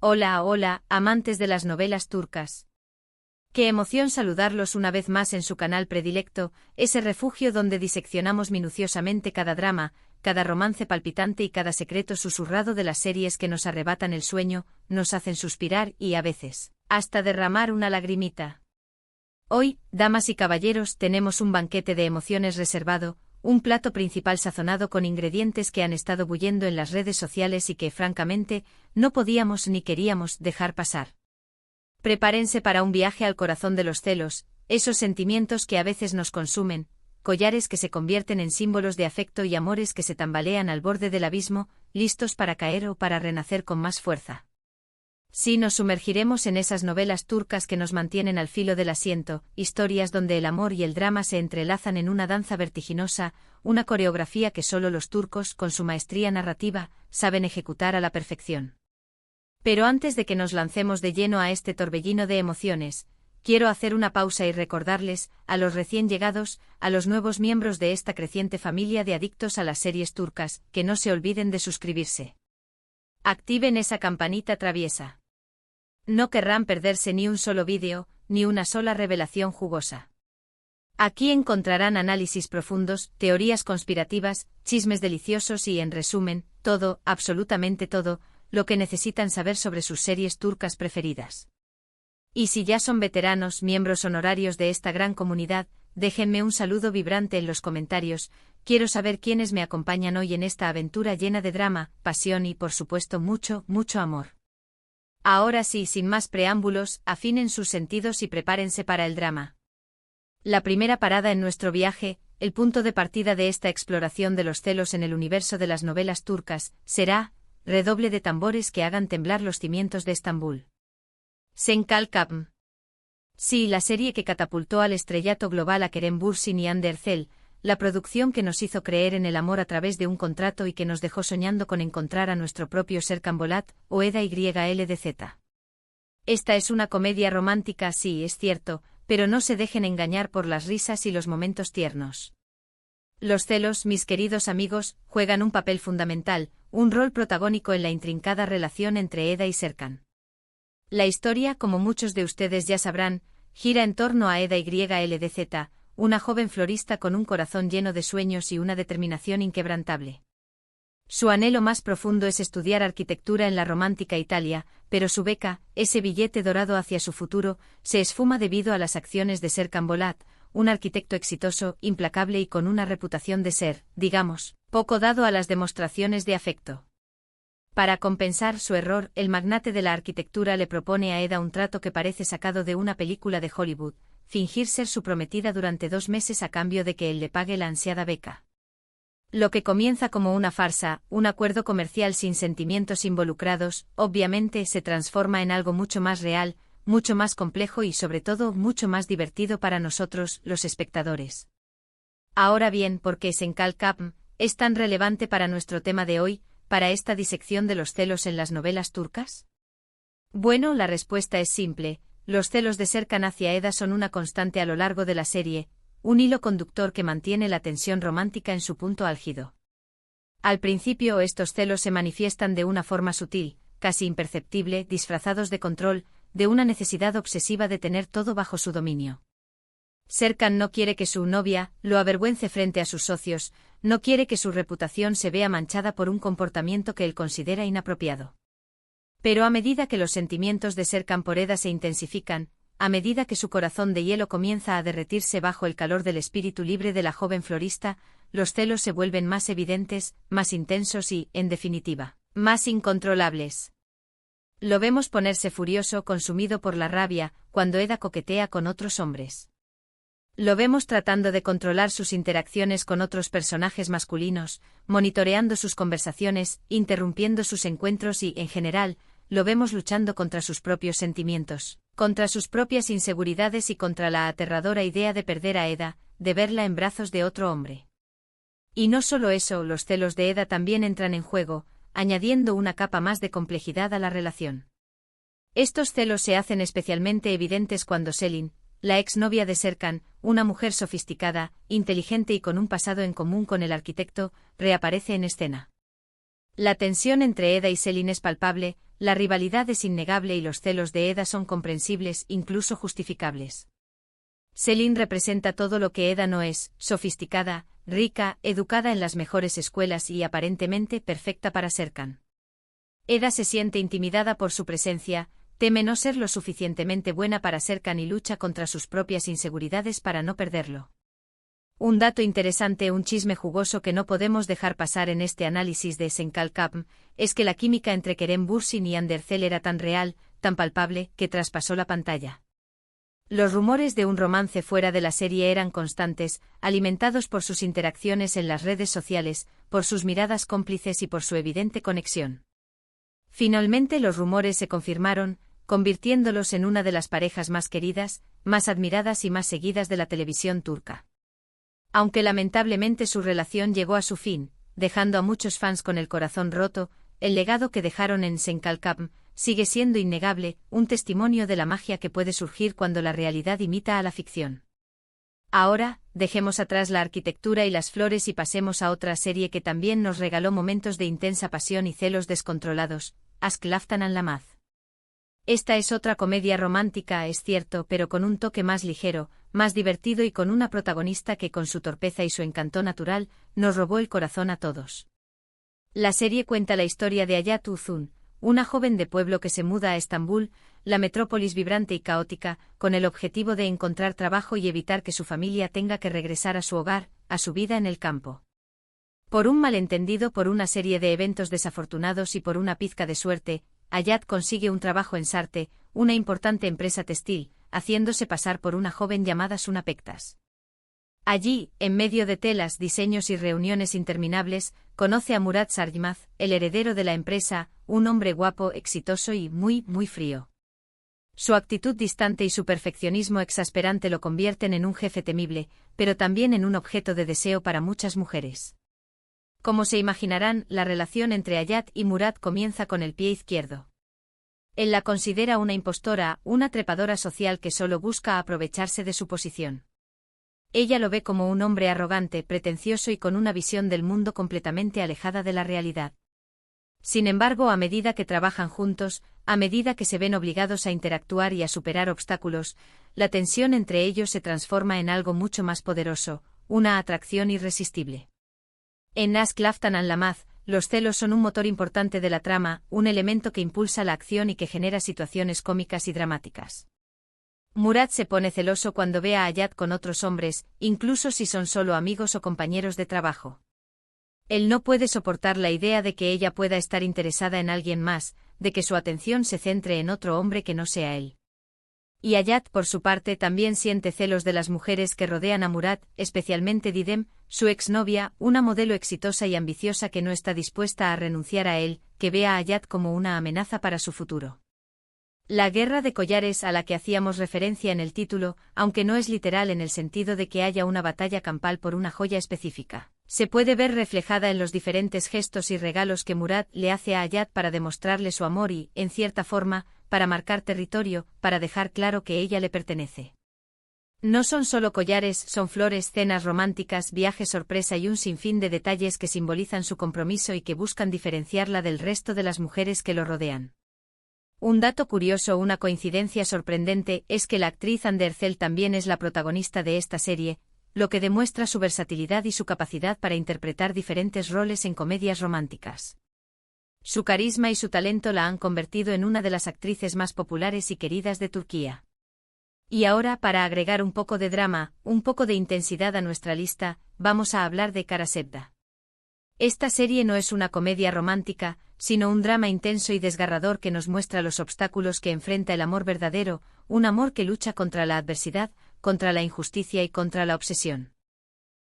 Hola, hola, amantes de las novelas turcas. Qué emoción saludarlos una vez más en su canal predilecto, ese refugio donde diseccionamos minuciosamente cada drama, cada romance palpitante y cada secreto susurrado de las series que nos arrebatan el sueño, nos hacen suspirar y, a veces, hasta derramar una lagrimita. Hoy, damas y caballeros, tenemos un banquete de emociones reservado, un plato principal sazonado con ingredientes que han estado bullendo en las redes sociales y que, francamente, no podíamos ni queríamos dejar pasar. Prepárense para un viaje al corazón de los celos, esos sentimientos que a veces nos consumen, collares que se convierten en símbolos de afecto y amores que se tambalean al borde del abismo, listos para caer o para renacer con más fuerza. Sí, nos sumergiremos en esas novelas turcas que nos mantienen al filo del asiento, historias donde el amor y el drama se entrelazan en una danza vertiginosa, una coreografía que solo los turcos, con su maestría narrativa, saben ejecutar a la perfección. Pero antes de que nos lancemos de lleno a este torbellino de emociones, quiero hacer una pausa y recordarles, a los recién llegados, a los nuevos miembros de esta creciente familia de adictos a las series turcas, que no se olviden de suscribirse. Activen esa campanita traviesa. No querrán perderse ni un solo vídeo, ni una sola revelación jugosa. Aquí encontrarán análisis profundos, teorías conspirativas, chismes deliciosos y, en resumen, todo, absolutamente todo, lo que necesitan saber sobre sus series turcas preferidas. Y si ya son veteranos, miembros honorarios de esta gran comunidad, déjenme un saludo vibrante en los comentarios. Quiero saber quiénes me acompañan hoy en esta aventura llena de drama, pasión y, por supuesto, mucho, mucho amor. Ahora sí, sin más preámbulos, afinen sus sentidos y prepárense para el drama. La primera parada en nuestro viaje, el punto de partida de esta exploración de los celos en el universo de las novelas turcas, será, redoble de tambores que hagan temblar los cimientos de Estambul. Senkalkapm. Sí, la serie que catapultó al estrellato global a Kerem Bürsin y Hande Erçel, la producción que nos hizo creer en el amor a través de un contrato y que nos dejó soñando con encontrar a nuestro propio Serkan Bolat, o Eda YLDZ. Esta es una comedia romántica, sí, es cierto, pero no se dejen engañar por las risas y los momentos tiernos. Los celos, mis queridos amigos, juegan un papel fundamental, un rol protagónico en la intrincada relación entre Eda y Serkan. La historia, como muchos de ustedes ya sabrán, gira en torno a Eda YLDZ, una joven florista con un corazón lleno de sueños y una determinación inquebrantable. Su anhelo más profundo es estudiar arquitectura en la romántica Italia, pero su beca, ese billete dorado hacia su futuro, se esfuma debido a las acciones de Serkan Bolat, un arquitecto exitoso, implacable y con una reputación de ser, digamos, poco dado a las demostraciones de afecto. Para compensar su error, el magnate de la arquitectura le propone a Eda un trato que parece sacado de una película de Hollywood: fingir ser su prometida durante 2 meses a cambio de que él le pague la ansiada beca. Lo que comienza como una farsa, un acuerdo comercial sin sentimientos involucrados, obviamente se transforma en algo mucho más real, mucho más complejo y sobre todo mucho más divertido para nosotros, los espectadores. Ahora bien, ¿por qué Senkalkapm es tan relevante para nuestro tema de hoy, para esta disección de los celos en las novelas turcas? Bueno, la respuesta es simple: los celos de Serkan hacia Eda son una constante a lo largo de la serie, un hilo conductor que mantiene la tensión romántica en su punto álgido. Al principio estos celos se manifiestan de una forma sutil, casi imperceptible, disfrazados de control, de una necesidad obsesiva de tener todo bajo su dominio. Serkan no quiere que su novia lo avergüence frente a sus socios, no quiere que su reputación se vea manchada por un comportamiento que él considera inapropiado. Pero a medida que los sentimientos de Serkan por Eda se intensifican, a medida que su corazón de hielo comienza a derretirse bajo el calor del espíritu libre de la joven florista, los celos se vuelven más evidentes, más intensos y, en definitiva, más incontrolables. Lo vemos ponerse furioso, consumido por la rabia, cuando Eda coquetea con otros hombres. Lo vemos tratando de controlar sus interacciones con otros personajes masculinos, monitoreando sus conversaciones, interrumpiendo sus encuentros y, en general, lo vemos luchando contra sus propios sentimientos, contra sus propias inseguridades y contra la aterradora idea de perder a Eda, de verla en brazos de otro hombre. Y no solo eso, los celos de Eda también entran en juego, añadiendo una capa más de complejidad a la relación. Estos celos se hacen especialmente evidentes cuando Selin, la exnovia de Serkan, una mujer sofisticada, inteligente y con un pasado en común con el arquitecto, reaparece en escena. La tensión entre Eda y Selin es palpable, la rivalidad es innegable y los celos de Eda son comprensibles, incluso justificables. Selin representa todo lo que Eda no es: sofisticada, rica, educada en las mejores escuelas y aparentemente perfecta para Serkan. Eda se siente intimidada por su presencia, teme no ser lo suficientemente buena para Serkan y lucha contra sus propias inseguridades para no perderlo. Un dato interesante, un chisme jugoso que no podemos dejar pasar en este análisis de Senkalkapm, es que la química entre Kerem Bürsin y Andercel era tan real, tan palpable, que traspasó la pantalla. Los rumores de un romance fuera de la serie eran constantes, alimentados por sus interacciones en las redes sociales, por sus miradas cómplices y por su evidente conexión. Finalmente los rumores se confirmaron, convirtiéndolos en una de las parejas más queridas, más admiradas y más seguidas de la televisión turca. Aunque lamentablemente su relación llegó a su fin, dejando a muchos fans con el corazón roto, el legado que dejaron en Senkalkapm sigue siendo innegable, un testimonio de la magia que puede surgir cuando la realidad imita a la ficción. Ahora, dejemos atrás la arquitectura y las flores y pasemos a otra serie que también nos regaló momentos de intensa pasión y celos descontrolados: Aşk Laftan Anlamaz. Esta es otra comedia romántica, es cierto, pero con un toque más ligero, más divertido y con una protagonista que con su torpeza y su encanto natural, nos robó el corazón a todos. La serie cuenta la historia de Hayat Uzun, una joven de pueblo que se muda a Estambul, la metrópolis vibrante y caótica, con el objetivo de encontrar trabajo y evitar que su familia tenga que regresar a su hogar, a su vida en el campo. Por un malentendido, por una serie de eventos desafortunados y por una pizca de suerte, Hayat consigue un trabajo en Sarte, una importante empresa textil, haciéndose pasar por una joven llamada Suna Pektas. Allí, en medio de telas, diseños y reuniones interminables, conoce a Murat Sarjmaz, el heredero de la empresa, un hombre guapo, exitoso y muy frío. Su actitud distante y su perfeccionismo exasperante lo convierten en un jefe temible, pero también en un objeto de deseo para muchas mujeres. Como se imaginarán, la relación entre Hayat y Murat comienza con el pie izquierdo. Él la considera una impostora, una trepadora social que solo busca aprovecharse de su posición. Ella lo ve como un hombre arrogante, pretencioso y con una visión del mundo completamente alejada de la realidad. Sin embargo, a medida que trabajan juntos, a medida que se ven obligados a interactuar y a superar obstáculos, la tensión entre ellos se transforma en algo mucho más poderoso, una atracción irresistible. En Aşk Laftan Anlamaz, los celos son un motor importante de la trama, un elemento que impulsa la acción y que genera situaciones cómicas y dramáticas. Murat se pone celoso cuando ve a Hayat con otros hombres, incluso si son solo amigos o compañeros de trabajo. Él no puede soportar la idea de que ella pueda estar interesada en alguien más, de que su atención se centre en otro hombre que no sea él. Y Hayat, por su parte, también siente celos de las mujeres que rodean a Murat, especialmente Didem, su exnovia, una modelo exitosa y ambiciosa que no está dispuesta a renunciar a él, que ve a Hayat como una amenaza para su futuro. La guerra de collares a la que hacíamos referencia en el título, aunque no es literal en el sentido de que haya una batalla campal por una joya específica, se puede ver reflejada en los diferentes gestos y regalos que Murat le hace a Hayat para demostrarle su amor y, en cierta forma, para marcar territorio, para dejar claro que ella le pertenece. No son solo collares, son flores, cenas románticas, viajes sorpresa y un sinfín de detalles que simbolizan su compromiso y que buscan diferenciarla del resto de las mujeres que lo rodean. Un dato curioso, una coincidencia sorprendente, es que la actriz Andercel también es la protagonista de esta serie, lo que demuestra su versatilidad y su capacidad para interpretar diferentes roles en comedias románticas. Su carisma y su talento la han convertido en una de las actrices más populares y queridas de Turquía. Y ahora, para agregar un poco de drama, un poco de intensidad a nuestra lista, vamos a hablar de Kara Sevda. Esta serie no es una comedia romántica, sino un drama intenso y desgarrador que nos muestra los obstáculos que enfrenta el amor verdadero, un amor que lucha contra la adversidad, contra la injusticia y contra la obsesión.